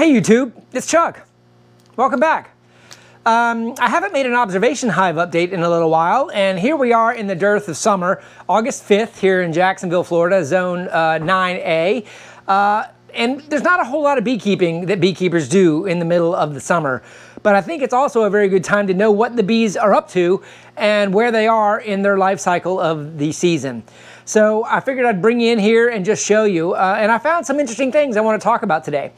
Hey YouTube, it's Chuck. Welcome back. I haven't made an observation hive update in a little while, and here we are in the dearth of summer, August 5th here in Jacksonville, Florida, zone 9A. And there's not a whole lot of beekeeping that beekeepers do in the middle of the summer. But I think it's also a very good time to know what the bees are up to and where they are in their life cycle of the season. So I figured I'd bring you in here and just show you. And I found some interesting things I want to talk about today.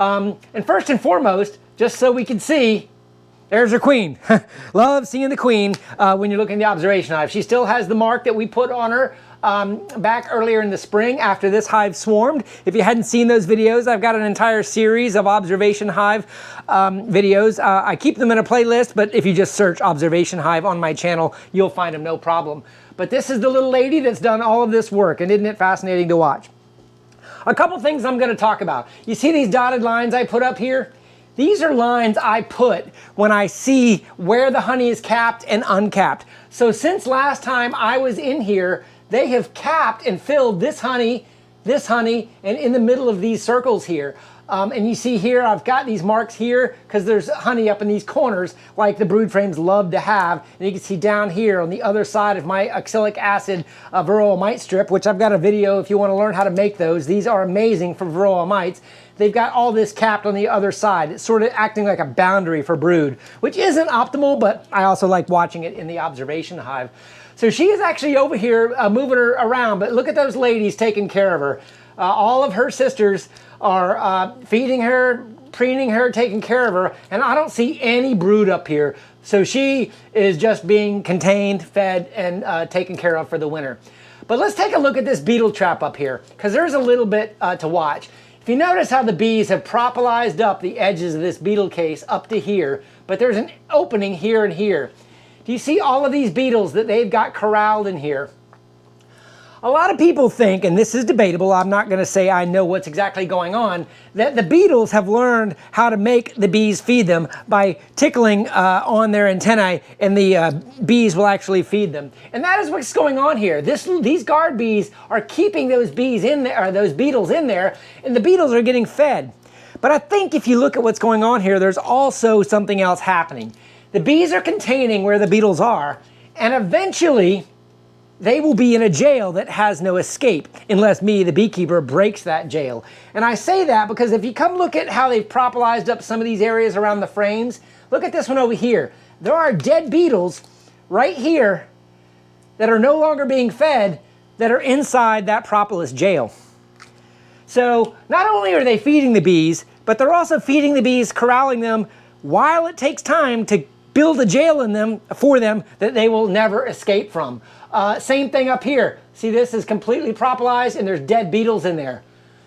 And first and foremost, just so we can see, there's her queen. Love seeing the queen when you're looking at the observation hive. She still has the mark that we put on her back earlier in the spring after this hive swarmed. If you hadn't seen those videos, I've got an entire series of observation hive videos. I keep them in a playlist, but if you just search observation hive on my channel, you'll find them no problem. But this is the little lady that's done all of this work, and isn't it fascinating to watch? A couple things I'm going to talk about. You see these dotted lines I put up here? These are lines I put when I see where the honey is capped and uncapped. So since last time I was in here, they have capped and filled this honey, and in the middle of these circles here. And you see here, I've got these marks here because there's honey up in these corners like the brood frames love to have. And you can see down here on the other side of my oxalic acid Varroa mite strip, which I've got a video if you want to learn how to make those. These are amazing for Varroa mites. They've got all this capped on the other side. It's sort of acting like a boundary for brood, which isn't optimal, but I also like watching it in the observation hive. So she is actually over here moving her around, but look at those ladies taking care of her. All of her sisters are feeding her, preening her, taking care of her, and I don't see any brood up here. So she is just being contained, fed, and taken care of for the winter. But let's take a look at this beetle trap up here, because there's a little bit to watch. If you notice how the bees have propolised up the edges of this beetle case up to here, but there's an opening here and here. Do you see all of these beetles that they've got corralled in here? A lot of people think, and this is debatable, I'm not going to say I know what's exactly going on, that the beetles have learned how to make the bees feed them by tickling on their antennae, and the bees will actually feed them. And that is what's going on here. These guard bees are keeping those bees in there, or those beetles in there, and the beetles are getting fed. But I think if you look at what's going on here, there's also something else happening. The bees are containing where the beetles are, and eventually they will be in a jail that has no escape unless me, the beekeeper, breaks that jail. And I say that because if you come look at how they've propolised up some of these areas around the frames, look at this one over here. There are dead beetles right here that are no longer being fed that are inside that propolis jail. So not only are they feeding the bees, but they're also feeding the bees, corralling them while it takes time to build a jail in them for them that they will never escape from. Same thing up here. See, this is completely propolised and there's dead beetles in there.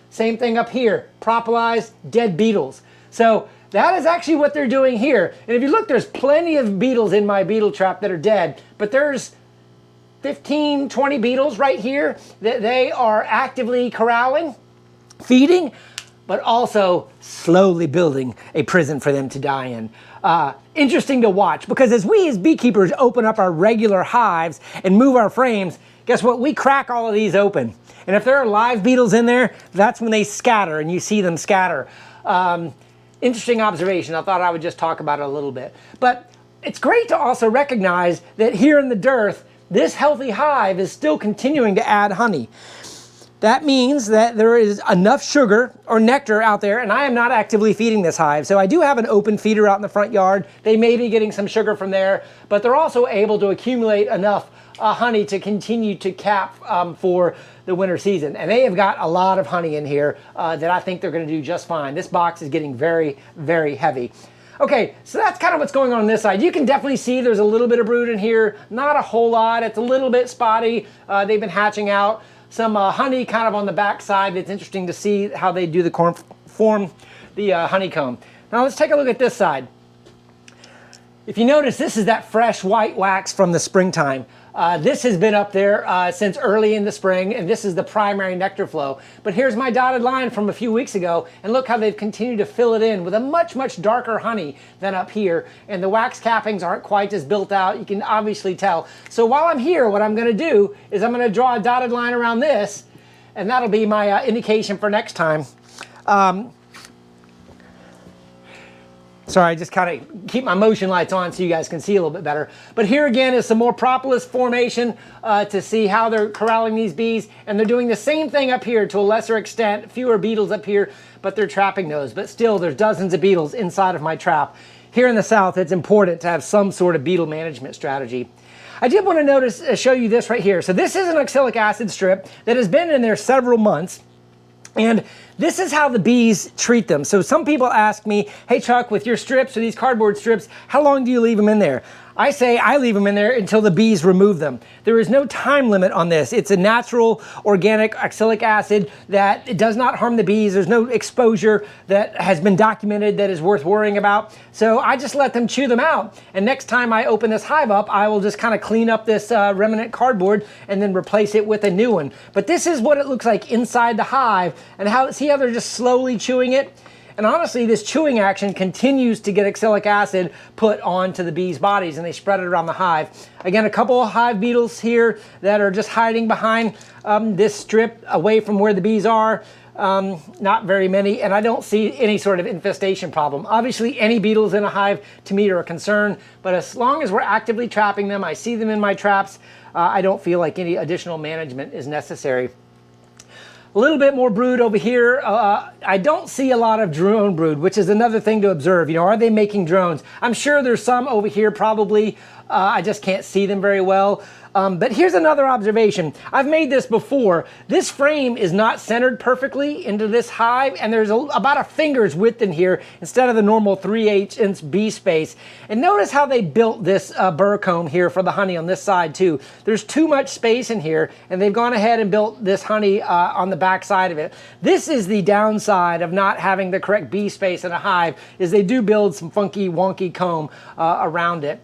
Same thing up here, propolised, dead beetles. So that is actually what they're doing here. And if you look, there's plenty of beetles in my beetle trap that are dead, but there's 15, 20 beetles right here that they are actively corralling, feeding, but also slowly building a prison for them to die in. Interesting to watch, because as we as beekeepers open up our regular hives and move our frames, guess what? We crack all of these open. And if there are live beetles in there, that's when they scatter and you see them scatter. Interesting observation. I thought I would just talk about it a little bit. But it's great to also recognize that here in the dearth, this healthy hive is still continuing to add honey. That means that there is enough sugar or nectar out there, and I am not actively feeding this hive. So I do have an open feeder out in the front yard. They may be getting some sugar from there, but they're also able to accumulate enough honey to continue to cap for the winter season. And they have got a lot of honey in here that I think they're going to do just fine. This box is getting very, very heavy. Okay, so that's kind of what's going on this side. You can definitely see there's a little bit of brood in here. Not a whole lot. It's a little bit spotty. They've been hatching out. Some honey kind of on the back side. It's interesting to see how they do form the honeycomb. Now let's take a look at this side. If you notice, this is that fresh white wax from the springtime. This has been up there since early in the spring, and this is the primary nectar flow. But here's my dotted line from a few weeks ago, and look how they've continued to fill it in with a much, much darker honey than up here. And the wax cappings aren't quite as built out. You can obviously tell. So while I'm here, what I'm going to do is I'm going to draw a dotted line around this, and that'll be my indication for next time. Sorry, I just kind of keep my motion lights on so you guys can see a little bit better. But here again is some more propolis formation to see how they're corralling these bees. And they're doing the same thing up here to a lesser extent, fewer beetles up here, but they're trapping those. But still, there's dozens of beetles inside of my trap. Here in the South, it's important to have some sort of beetle management strategy. I did want to show you this right here. So this is an oxalic acid strip that has been in there several months. And this is how the bees treat them. So some people ask me, hey Chuck, with your strips or these cardboard strips, how long do you leave them in there? I say I leave them in there until the bees remove them. There is no time limit on this. It's a natural organic oxalic acid that it does not harm the bees. There's no exposure that has been documented that is worth worrying about. So I just let them chew them out. And next time I open this hive up, I will just kind of clean up this remnant cardboard and then replace it with a new one. But this is what it looks like inside the hive, and see how they're just slowly chewing it? And honestly, this chewing action continues to get oxalic acid put onto the bees' bodies, and they spread it around the hive. Again, a couple of hive beetles here that are just hiding behind this strip away from where the bees are. Not very many, and I don't see any sort of infestation problem. Obviously, any beetles in a hive to me are a concern, but as long as we're actively trapping them, I see them in my traps, I don't feel like any additional management is necessary. A little bit more brood over here. I don't see a lot of drone brood, which is another thing to observe. You know, are they making drones? I'm sure there's some over here probably. I just can't see them very well. But here's another observation. I've made this before. This frame is not centered perfectly into this hive, and there's about a finger's width in here instead of the normal 3/8" bee space. And notice how they built this burr comb here for the honey on this side too. There's too much space in here, and they've gone ahead and built this honey on the back side of it. This is the downside of not having the correct bee space in a hive, is they do build some funky, wonky comb around it.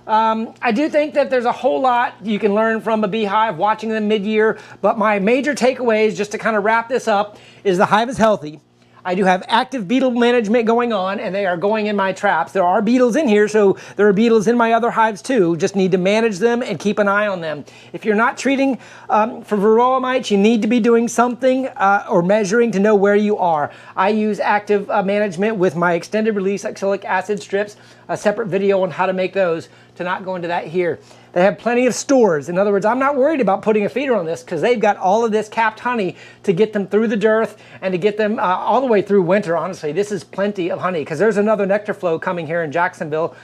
I do think that there's a whole lot you can learn from a beehive watching them mid-year, but my major takeaways, just to kind of wrap this up, is the hive is healthy. I do have active beetle management going on, and they are going in my traps. There are beetles in here, so there are beetles in my other hives too. Just need to manage them and keep an eye on them. If you're not treating for Varroa mites, you need to be doing something or measuring to know where you are. I use active management with my extended release oxalic acid strips, a separate video on how to make those, to not go into that here. They have plenty of stores. In other words, I'm not worried about putting a feeder on this because they've got all of this capped honey to get them through the dearth and to get them all the way through winter, honestly. This is plenty of honey because there's another nectar flow coming here in Jacksonville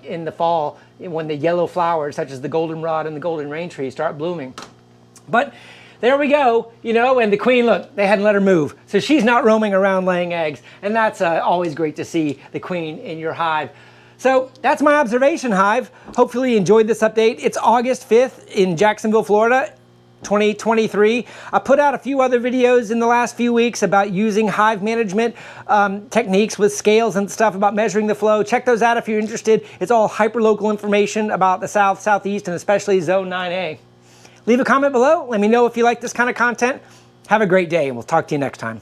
in the fall when the yellow flowers, such as the goldenrod and the golden rain tree, start blooming. But there we go, you know, and the queen, look, they hadn't let her move. So she's not roaming around laying eggs. And that's always great to see the queen in your hive. So that's my observation hive. Hopefully you enjoyed this update. It's August 5th in Jacksonville, Florida, 2023. I put out a few other videos in the last few weeks about using hive management techniques with scales and stuff about measuring the flow. Check those out if you're interested. It's all hyperlocal information about the South, Southeast, and especially Zone 9A. Leave a comment below. Let me know if you like this kind of content. Have a great day, and we'll talk to you next time.